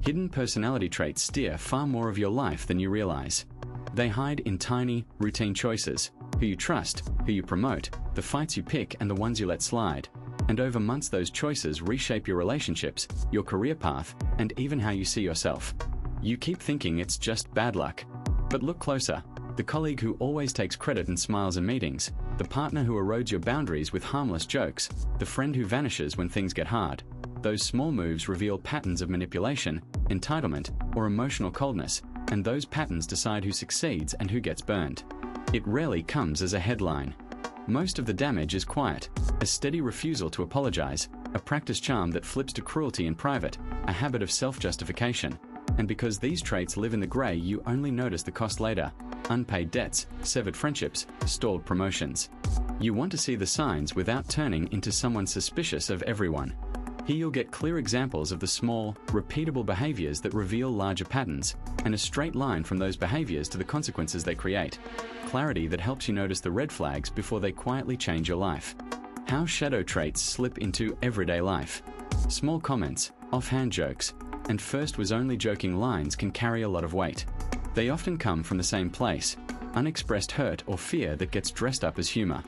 Hidden personality traits steer far more of your life than you realize. They hide in tiny, routine choices: who you trust, who you promote, the fights you pick, and the ones you let slide. And over months, those choices reshape your relationships, your career path, and even how you see yourself. You keep thinking it's just bad luck. But look closer. The colleague who always takes credit and smiles in meetings, the partner who erodes your boundaries with harmless jokes, the friend who vanishes when things get hard. Those small moves reveal patterns of manipulation, entitlement, or emotional coldness, and those patterns decide who succeeds and who gets burned. It rarely comes as a headline. Most of the damage is quiet: a steady refusal to apologize, a practice charm that flips to cruelty in private, a habit of self-justification. And because these traits live in the gray, you only notice the cost later: unpaid debts, severed friendships, stalled promotions. You want to see the signs without turning into someone suspicious of everyone. Here you'll get clear examples of the small, repeatable behaviors that reveal larger patterns, and a straight line from those behaviors to the consequences they create. Clarity that helps you notice the red flags before they quietly change your life. How shadow traits slip into everyday life. Small comments, offhand jokes, and first was only joking lines can carry a lot of weight. They often come from the same place: unexpressed hurt or fear that gets dressed up as humor.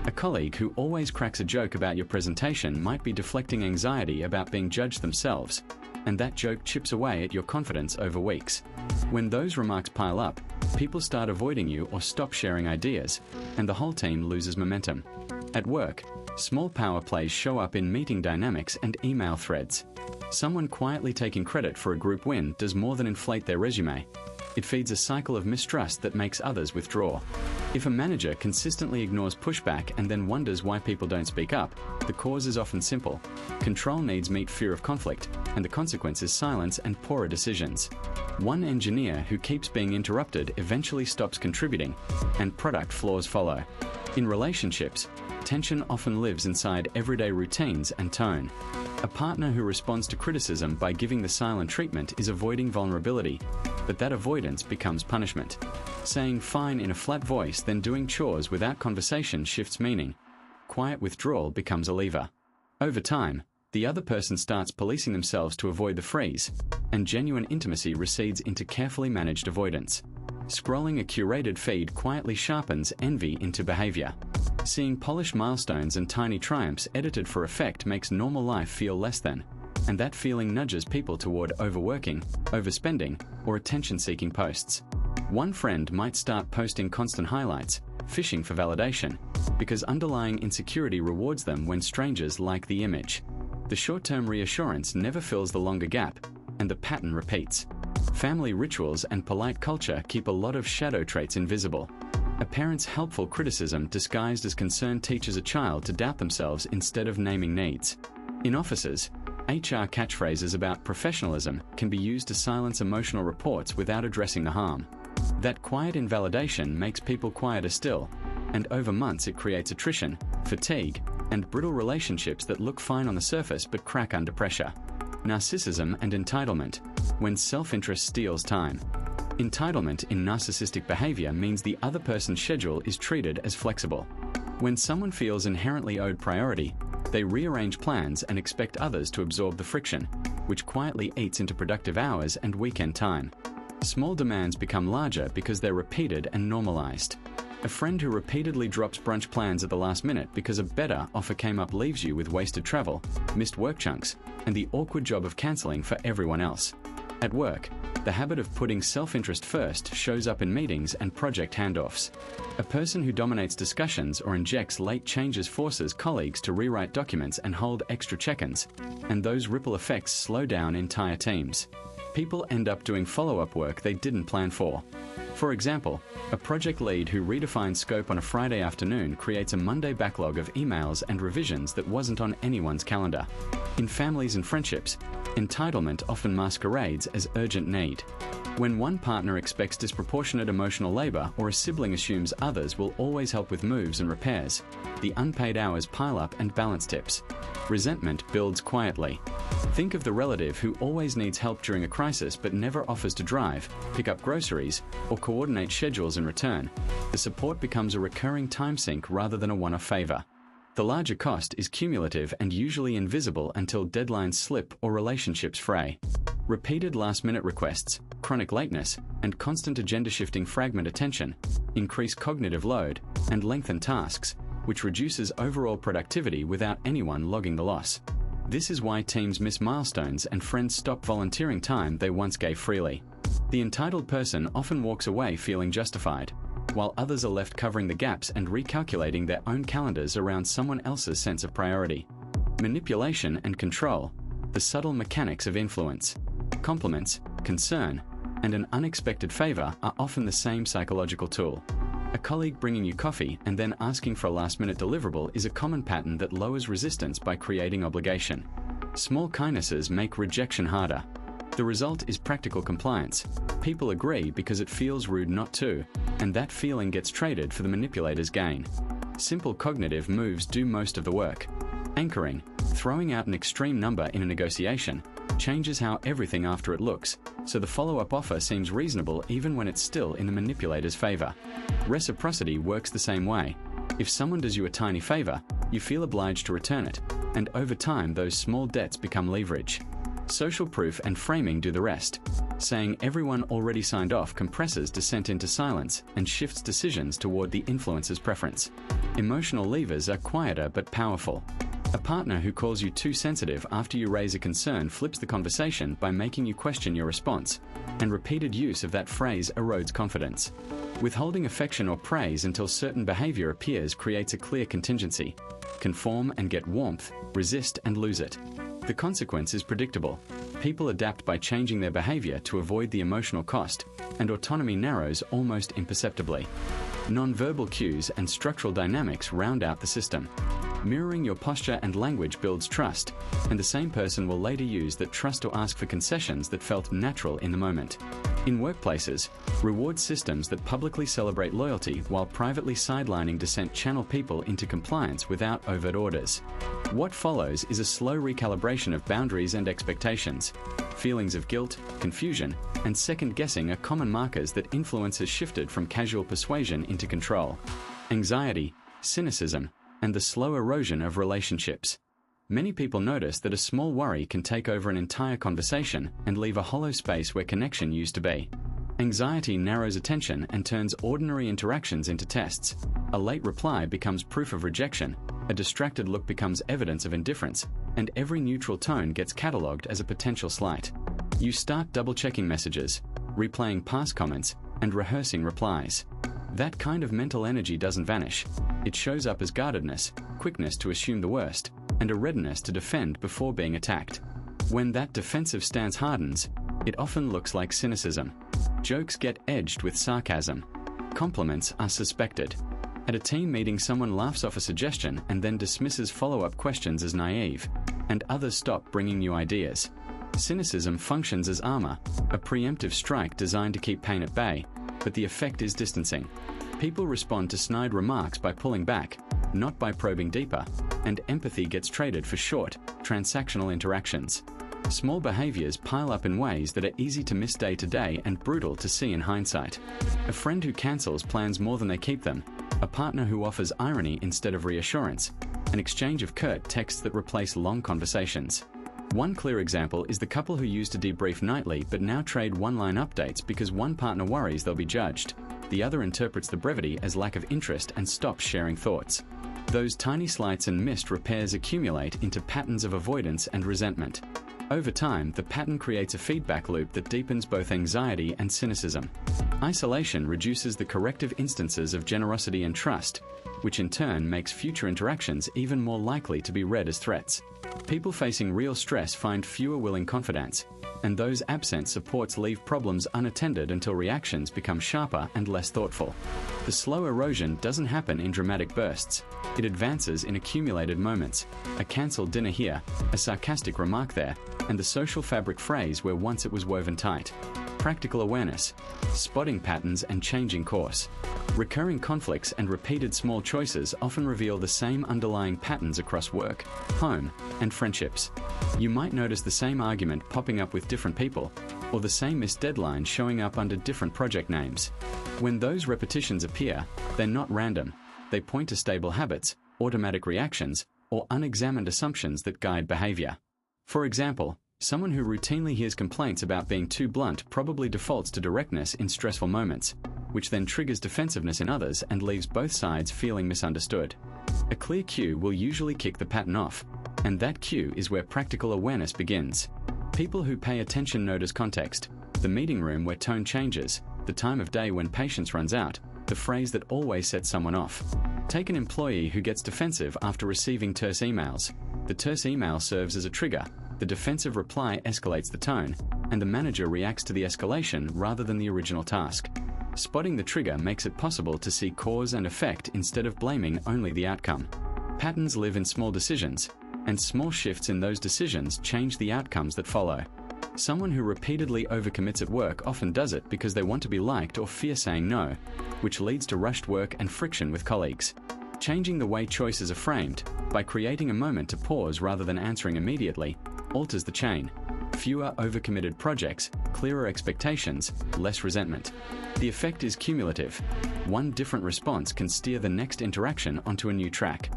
A colleague who always cracks a joke about your presentation might be deflecting anxiety about being judged themselves, and that joke chips away at your confidence over weeks. When those remarks pile up, people start avoiding you or stop sharing ideas, and the whole team loses momentum. At work, small power plays show up in meeting dynamics and email threads. Someone quietly taking credit for a group win does more than inflate their resume. It feeds a cycle of mistrust that makes others withdraw. If a manager consistently ignores pushback and then wonders why people don't speak up, the cause is often simple: control needs meet fear of conflict, and the consequence is silence and poorer decisions. One engineer who keeps being interrupted eventually stops contributing, and product flaws follow. In relationships, tension often lives inside everyday routines and tone. A partner who responds to criticism by giving the silent treatment is avoiding vulnerability, but that avoidance becomes punishment. Saying fine in a flat voice, then doing chores without conversation shifts meaning. Quiet withdrawal becomes a lever. Over time, the other person starts policing themselves to avoid the freeze, and genuine intimacy recedes into carefully managed avoidance. Scrolling a curated feed quietly sharpens envy into behavior. Seeing polished milestones and tiny triumphs edited for effect makes normal life feel less than, and that feeling nudges people toward overworking, overspending, or attention-seeking posts. One friend might start posting constant highlights, fishing for validation, because underlying insecurity rewards them when strangers like the image. The short-term reassurance never fills the longer gap, and the pattern repeats. Family rituals and polite culture keep a lot of shadow traits invisible. A parent's helpful criticism disguised as concern teaches a child to doubt themselves instead of naming needs. In offices, HR catchphrases about professionalism can be used to silence emotional reports without addressing the harm. That quiet invalidation makes people quieter still, and over months it creates attrition, fatigue, and brittle relationships that look fine on the surface but crack under pressure. Narcissism and entitlement, when self-interest steals time. Entitlement in narcissistic behavior means the other person's schedule is treated as flexible. When someone feels inherently owed priority, they rearrange plans and expect others to absorb the friction, which quietly eats into productive hours and weekend time. Small demands become larger because they're repeated and normalized. A friend who repeatedly drops brunch plans at the last minute because a better offer came up leaves you with wasted travel, missed work chunks, and the awkward job of cancelling for everyone else. At work, the habit of putting self-interest first shows up in meetings and project handoffs. A person who dominates discussions or injects late changes forces colleagues to rewrite documents and hold extra check-ins, and those ripple effects slow down entire teams. People end up doing follow-up work they didn't plan for. For example, a project lead who redefines scope on a Friday afternoon creates a Monday backlog of emails and revisions that wasn't on anyone's calendar. In families and friendships, entitlement often masquerades as urgent need. When one partner expects disproportionate emotional labor or a sibling assumes others will always help with moves and repairs, the unpaid hours pile up and balance tips. Resentment builds quietly. Think of the relative who always needs help during a crisis but never offers to drive, pick up groceries, or coordinate schedules in return. The support becomes a recurring time sink rather than a one-off favor. The larger cost is cumulative and usually invisible until deadlines slip or relationships fray. Repeated last-minute requests, chronic lateness, and constant agenda-shifting fragment attention increase cognitive load and lengthen tasks, which reduces overall productivity without anyone logging the loss. This is why teams miss milestones and friends stop volunteering time they once gave freely. The entitled person often walks away feeling justified, while others are left covering the gaps and recalculating their own calendars around someone else's sense of priority. Manipulation and control, the subtle mechanics of influence. Compliments, concern, and an unexpected favor are often the same psychological tool. A colleague bringing you coffee and then asking for a last-minute deliverable is a common pattern that lowers resistance by creating obligation. Small kindnesses make rejection harder. The result is practical compliance. People agree because it feels rude not to, and that feeling gets traded for the manipulator's gain. Simple cognitive moves do most of the work. Anchoring, throwing out an extreme number in a negotiation, changes how everything after it looks, so the follow-up offer seems reasonable even when it's still in the manipulator's favor. Reciprocity works the same way. If someone does you a tiny favor, you feel obliged to return it, and over time those small debts become leverage. Social proof and framing do the rest. Saying everyone already signed off compresses dissent into silence and shifts decisions toward the influencer's preference. Emotional levers are quieter but powerful. A partner who calls you too sensitive after you raise a concern flips the conversation by making you question your response, and repeated use of that phrase erodes confidence. Withholding affection or praise until certain behavior appears creates a clear contingency. Conform and get warmth, resist and lose it. The consequence is predictable. People adapt by changing their behavior to avoid the emotional cost, and autonomy narrows almost imperceptibly. Non-verbal cues and structural dynamics round out the system. Mirroring your posture and language builds trust, and the same person will later use that trust to ask for concessions that felt natural in the moment. In workplaces, reward systems that publicly celebrate loyalty while privately sidelining dissent channel people into compliance without overt orders. What follows is a slow recalibration of boundaries and expectations. Feelings of guilt, confusion, and second-guessing are common markers that influencers shifted from casual persuasion into control. Anxiety, cynicism, and the slow erosion of relationships. Many people notice that a small worry can take over an entire conversation and leave a hollow space where connection used to be. Anxiety narrows attention and turns ordinary interactions into tests. A late reply becomes proof of rejection, a distracted look becomes evidence of indifference, and every neutral tone gets catalogued as a potential slight. You start double-checking messages, replaying past comments, and rehearsing replies. That kind of mental energy doesn't vanish. It shows up as guardedness, quickness to assume the worst, and a readiness to defend before being attacked. When that defensive stance hardens, it often looks like cynicism. Jokes get edged with sarcasm. Compliments are suspected. At a team meeting, someone laughs off a suggestion and then dismisses follow-up questions as naive, and others stop bringing new ideas. Cynicism functions as armor, a preemptive strike designed to keep pain at bay, but the effect is distancing. People respond to snide remarks by pulling back, not by probing deeper, and empathy gets traded for short, transactional interactions. Small behaviors pile up in ways that are easy to miss day to day and brutal to see in hindsight. A friend who cancels plans more than they keep them, a partner who offers irony instead of reassurance, an exchange of curt texts that replace long conversations. One clear example is the couple who used to debrief nightly but now trade one-line updates because one partner worries they'll be judged. The other interprets the brevity as lack of interest and stops sharing thoughts. Those tiny slights and missed repairs accumulate into patterns of avoidance and resentment. Over time, the pattern creates a feedback loop that deepens both anxiety and cynicism. Isolation reduces the corrective instances of generosity and trust, which in turn makes future interactions even more likely to be read as threats. People facing real stress find fewer willing confidants, and those absent supports leave problems unattended until reactions become sharper and less thoughtful. The slow erosion doesn't happen in dramatic bursts. It advances in accumulated moments. A cancelled dinner here, a sarcastic remark there, and the social fabric phrase where once it was woven tight. Practical awareness, spotting patterns and changing course. Recurring conflicts and repeated small choices often reveal the same underlying patterns across work, home, and friendships. You might notice the same argument popping up with different people, or the same missed deadline showing up under different project names. When those repetitions appear, they're not random. They point to stable habits, automatic reactions, or unexamined assumptions that guide behavior. For example, Someone who routinely hears complaints about being too blunt probably defaults to directness in stressful moments, which then triggers defensiveness in others and leaves both sides feeling misunderstood. A clear cue will usually kick the pattern off, and that cue is where practical awareness begins. People who pay attention notice context, the meeting room where tone changes, the time of day when patience runs out, the phrase that always sets someone off. Take an employee who gets defensive after receiving terse emails. The terse email serves as a trigger, the defensive reply escalates the tone, and the manager reacts to the escalation rather than the original task. Spotting the trigger makes it possible to see cause and effect instead of blaming only the outcome. Patterns live in small decisions, and small shifts in those decisions change the outcomes that follow. Someone who repeatedly overcommits at work often does it because they want to be liked or fear saying no, which leads to rushed work and friction with colleagues. Changing the way choices are framed, by creating a moment to pause rather than answering immediately, alters the chain. Fewer overcommitted projects, clearer expectations, less resentment. The effect is cumulative. One different response can steer the next interaction onto a new track.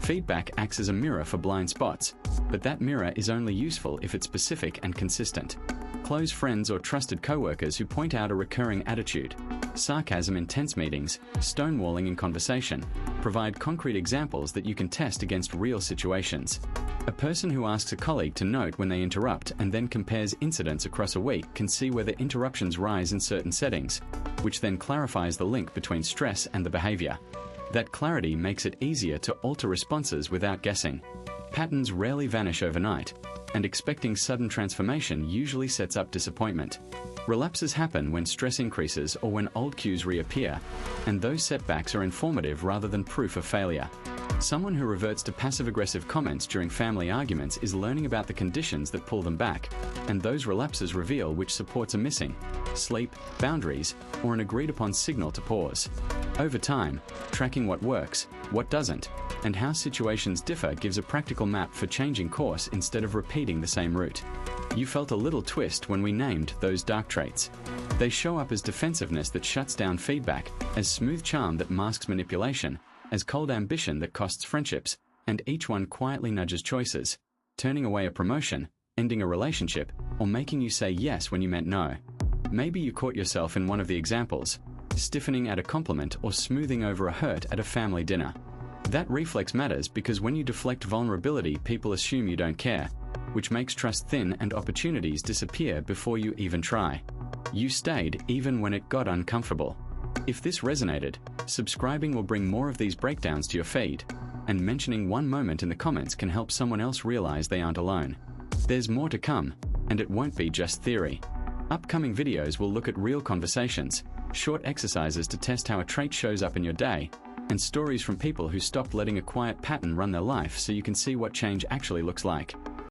Feedback acts as a mirror for blind spots, but that mirror is only useful if it's specific and consistent. Close friends or trusted coworkers who point out a recurring attitude, sarcasm in tense meetings, stonewalling in conversation, provide concrete examples that you can test against real situations. A person who asks a colleague to note when they interrupt and then compares incidents across a week can see whether interruptions rise in certain settings, which then clarifies the link between stress and the behavior. That clarity makes it easier to alter responses without guessing. Patterns rarely vanish overnight, and expecting sudden transformation usually sets up disappointment. Relapses happen when stress increases or when old cues reappear, and those setbacks are informative rather than proof of failure. Someone who reverts to passive-aggressive comments during family arguments is learning about the conditions that pull them back, and those relapses reveal which supports are missing: sleep, boundaries, or an agreed-upon signal to pause. Over time, tracking what works, what doesn't, and how situations differ gives a practical map for changing course instead of repeating the same route. You felt a little twist when we named those dark traits. They show up as defensiveness that shuts down feedback, as smooth charm that masks manipulation, as cold ambition that costs friendships, and each one quietly nudges choices, turning away a promotion, ending a relationship, or making you say yes when you meant no. Maybe you caught yourself in one of the examples, stiffening at a compliment or smoothing over a hurt at a family dinner. That reflex matters because when you deflect vulnerability, people assume you don't care, which makes trust thin and opportunities disappear before you even try. You stayed even when it got uncomfortable. If this resonated, subscribing will bring more of these breakdowns to your feed, and mentioning one moment in the comments can help someone else realize they aren't alone. There's more to come, and it won't be just theory. Upcoming videos will look at real conversations, short exercises to test how a trait shows up in your day, and stories from people who stopped letting a quiet pattern run their life so you can see what change actually looks like.